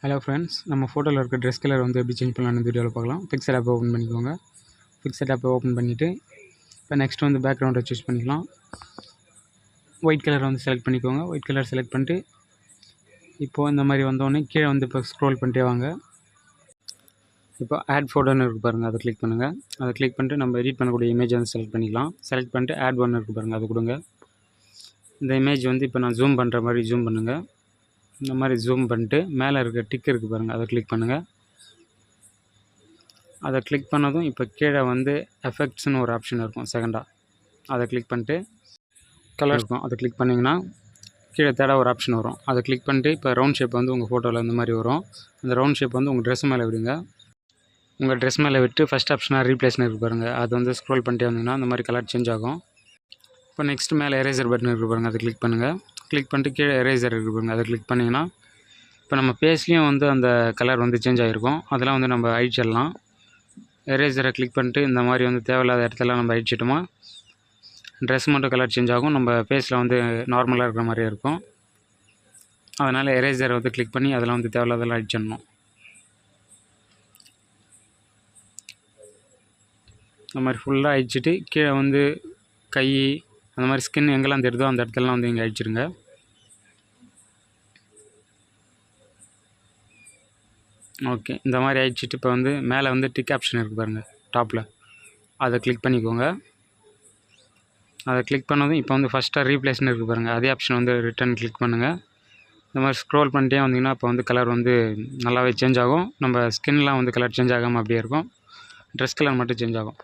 Hello friends, நம்ம ஃபோட்டோவில் இருக்க ட்ரெஸ் கலர் வந்து எப்படி சேஞ்ச் பண்ணலாம்னு வீடியோவில் பார்க்கலாம். பிக்சர் ஆப்பை ஓப்பன் பண்ணிக்கோங்க. பிக்சர் ஆப்பை ஓப்பன் பண்ணிவிட்டு இப்போ நெக்ஸ்ட் வந்து பேக்ரவுண்டை சூஸ் பண்ணிக்கலாம். ஒயிட் கலர் வந்து செலக்ட் பண்ணிக்கோங்க. ஒயிட் கலர் செலக்ட் பண்ணிட்டு இப்போது இந்த மாதிரி வந்தோடனே கீழே வந்து இப்போ ஸ்க்ரோல் பண்ணிட்டே வாங்க. இப்போ ஆட் ஃபோட்டோன்னு இருக்குது பாருங்கள், அதை கிளிக் பண்ணுங்கள். அதை கிளிக் பண்ணிட்டு நம்ம எடிட் பண்ணக்கூடிய இமேஜ் வந்து செலக்ட் பண்ணிக்கலாம். செலக்ட் பண்ணிட்டு ஆட் ஒன்று இருக்குது பாருங்கள், அதை கொடுங்க. இந்த இமேஜ் வந்து இப்போ நான் ஜூம் பண்ணுற மாதிரி ஜூம் பண்ணுங்கள். இந்த மாதிரி ஜூம் பண்ணிட்டு மேலே இருக்க டிக் இருக்குது பாருங்கள், அதை கிளிக் பண்ணுங்கள். அதை கிளிக் பண்ணதும் இப்போ கீழே வந்து எஃபெக்ட்ஸ்னு ஒரு ஆப்ஷன் இருக்கும் செகண்டாக, அதை கிளிக் பண்ணிட்டு கலர் இருக்கும், அதை கிளிக் பண்ணிங்கன்னா கீழே தேட ஒரு ஆப்ஷன் வரும். அதை கிளிக் பண்ணிட்டு இப்போ ரவுண்ட் ஷேப் வந்து உங்கள் ஃபோட்டோவில் இந்த மாதிரி வரும். அந்த ரவுண்ட் ஷேப் வந்து உங்கள் ட்ரெஸ் மேலே விடுங்க. உங்கள் ட்ரெஸ் மேலே விட்டு ஃபஸ்ட் ஆப்ஷனாக ரீப்ளேஸ்னு இருக்குது பாருங்கள், அது வந்து ஸ்க்ரோல் பண்ணிட்டே வந்தீங்கன்னா அந்த மாதிரி கலர் சேஞ்ச் ஆகும். இப்போ நெக்ஸ்ட் மேலே எரேசர் பட்டன் இருக்குது பாருங்கள், அதை கிளிக் பண்ணுங்கள். கிளிக் பண்ணிட்டு கீழே எரேசர் இருக்குது பாருங்கள், அதை கிளிக் பண்ணிங்கன்னா இப்போ நம்ம ஃபேஸ்லேயும் வந்து அந்த கலர் வந்து சேஞ்ச் ஆகிருக்கும். அதெல்லாம் வந்து நம்ம அழிச்சிடலாம். எரேசரை கிளிக் பண்ணிட்டு இந்த மாதிரி வந்து தேவையில்லாத இடத்துல நம்ம அழிச்சிட்டோமா ட்ரெஸ் மட்டும் கலர் சேஞ்ச் ஆகும், நம்ம ஃபேஸில் வந்து நார்மலாக இருக்கிற மாதிரியே இருக்கும். அதனால் எரேசரை வந்து கிளிக் பண்ணி அதெல்லாம் வந்து தேவையில்லாதெல்லாம் அழிச்சிடணும். இந்த மாதிரி ஃபுல்லாக அழிச்சிட்டு கீழே வந்து கை அந்த மாதிரி ஸ்கின் எங்கெல்லாம் தெரியுதோ அந்த இடத்துலலாம் வந்து இங்கே அழிச்சிருங்க. ஓகே, இந்த மாதிரி அழிச்சிட்டு இப்போ வந்து மேலே வந்து டிக் ஆப்ஷன் இருக்குது பாருங்கள் டாப்பில், அதை கிளிக் பண்ணிக்கோங்க. அதை கிளிக் பண்ணதும் இப்போ வந்து ஃபஸ்ட்டாக ரீப்ளேஸ்னு இருக்குது பாருங்கள், அதே ஆப்ஷன் வந்து ரிட்டன் கிளிக் பண்ணுங்கள். இந்த மாதிரி ஸ்க்ரோல் பண்ணிட்டே வந்தீங்கன்னா இப்போ வந்து கலர் வந்து நல்லாவே சேஞ்ச் ஆகும். நம்ம ஸ்கின்லாம் வந்து கலர் சேஞ்ச் ஆகாமல் அப்படியே இருக்கும், ட்ரெஸ் கலர் மட்டும் சேஞ்ச் ஆகும்.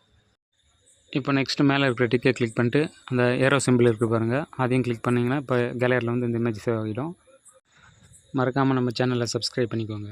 இப்போ நெக்ஸ்ட்டு மேலே இருக்கிற டிக்கை கிளிக் பண்ணிட்டு அந்த ஏரோ சிம்பிள் இருக்குது பாருங்கள், அதையும் கிளிக் பண்ணிங்கன்னா இப்போ கேலரியில் வந்து இந்த இமேஜ் சேவ் ஆகிடும். மறக்காமல் நம்ம சேனலை சப்ஸ்கிரைப் பண்ணிக்கோங்க.